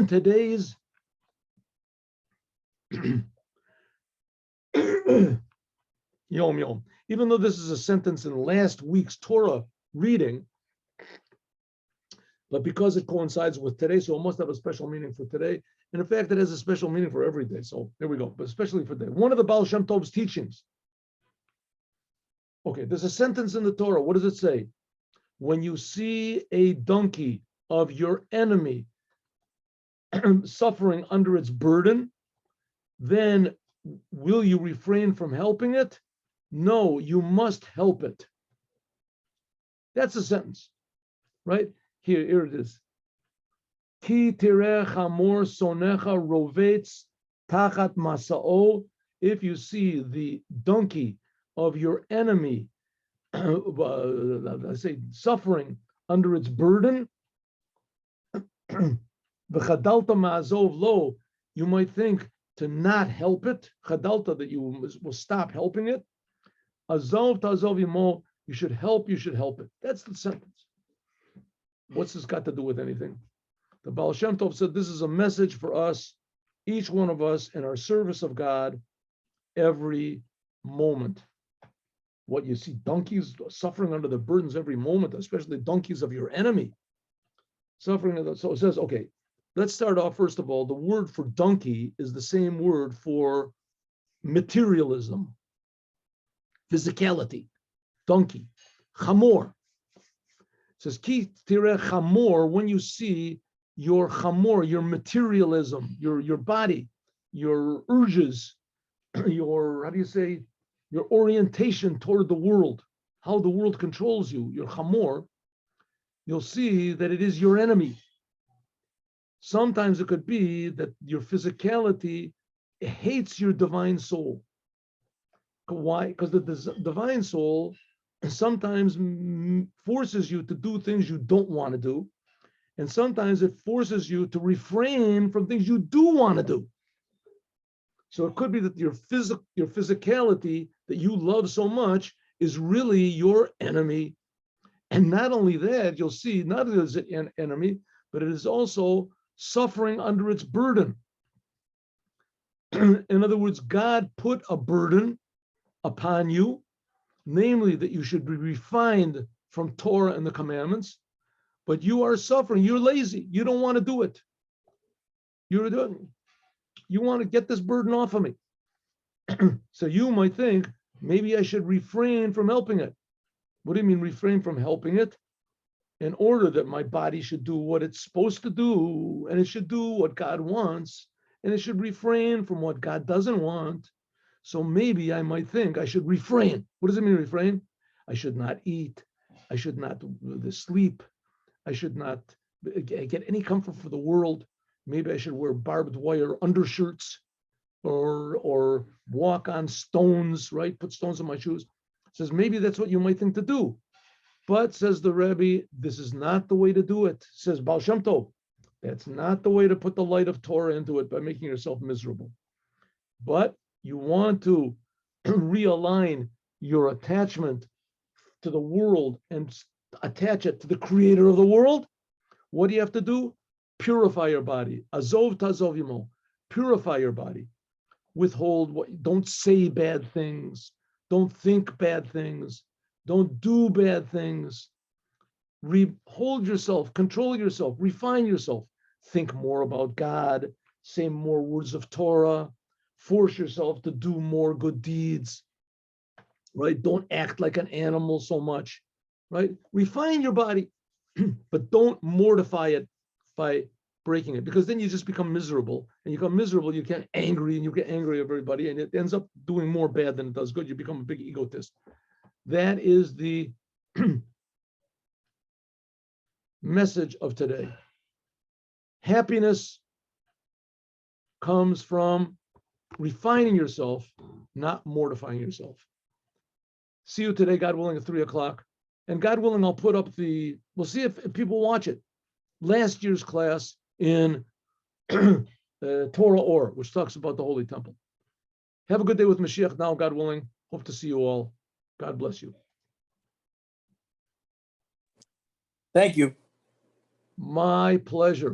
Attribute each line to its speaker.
Speaker 1: Today's Yom Yom. Even though this is a sentence in last week's Torah reading, but because it coincides with today, so it must have a special meaning for today. And in fact, it has a special meaning for every day. So there we go, but especially for today. One of the Baal Shem Tov's teachings. Okay, there's a sentence in the Torah. What does it say? When you see a donkey of your enemy suffering under its burden, then will you refrain from helping it? No, you must help it. That's a sentence, right? Here it is. Ki tireh chamor sonecha rovetz tachat masao. If you see the donkey of your enemy, I say suffering under its burden, v'chadalta ma'azov lo, you might think to not help it. Chadalta, that you will stop helping it. Azov ta'azov imo, you should help it. That's the sentence. What's this got to do with anything? The Baal Shem Tov said this is a message for us, each one of us, in our service of God, every moment. What you see, donkeys suffering under the burdens every moment, especially donkeys of your enemy. Suffering. So it says, okay, let's start off first of all. The word for donkey is the same word for materialism, physicality, donkey, chamor. It says, ki tireh chamor, when you see your chamor, your materialism, your body, your urges, your, how do you say, your orientation toward the world, how the world controls you, your chamor, you'll see that it is your enemy. Sometimes it could be that your physicality hates your divine soul. Why? Because the divine soul sometimes forces you to do things you don't want to do. And sometimes it forces you to refrain from things you do want to do. So it could be that your physicality that you love so much is really your enemy. And not only that, you'll see, not only is it an enemy, but it is also suffering under its burden. In other words, God put a burden upon you, namely that you should be refined from Torah and the commandments, but you are suffering. You're lazy. You don't want to do it. You want to get this burden off of me. So you might think, maybe I should refrain from helping it. What do you mean refrain from helping it? In order that my body should do what it's supposed to do, and it should do what God wants, and it should refrain from what God doesn't want. So maybe I might think I should refrain. What does it mean, refrain? I should not eat. I should not sleep. I should not get any comfort for the world. Maybe I should wear barbed wire undershirts or walk on stones, right? Put stones in my shoes. It says maybe that's what you might think to do. But, says the Rebbe, this is not the way to do it. Says Baal Shem Tov, that's not the way to put the light of Torah into it by making yourself miserable. But you want to realign your attachment to the world and attach it to the creator of the world. What do you have to do? Purify your body. Azov ta'azov imo. Purify your body. Withhold what, don't say bad things. Don't think bad things. Don't do bad things. Hold yourself, control yourself, refine yourself. Think more about God. Say more words of Torah. Force yourself to do more good deeds. Right? Don't act like an animal so much. Right? Refine your body, but don't mortify it by breaking it, because then you just become miserable, and you become miserable, you get angry, and you get angry at everybody, and it ends up doing more bad than it does good. You become a big egotist. That is the message of today. Happiness comes from refining yourself, not mortifying yourself. See you today, God willing, at 3:00. And God willing, I'll put up we'll see if people watch it. Last year's class in Torah Or, which talks about the Holy Temple. Have a good day with Mashiach now, God willing. Hope to see you all. God bless you.
Speaker 2: Thank you.
Speaker 1: My pleasure.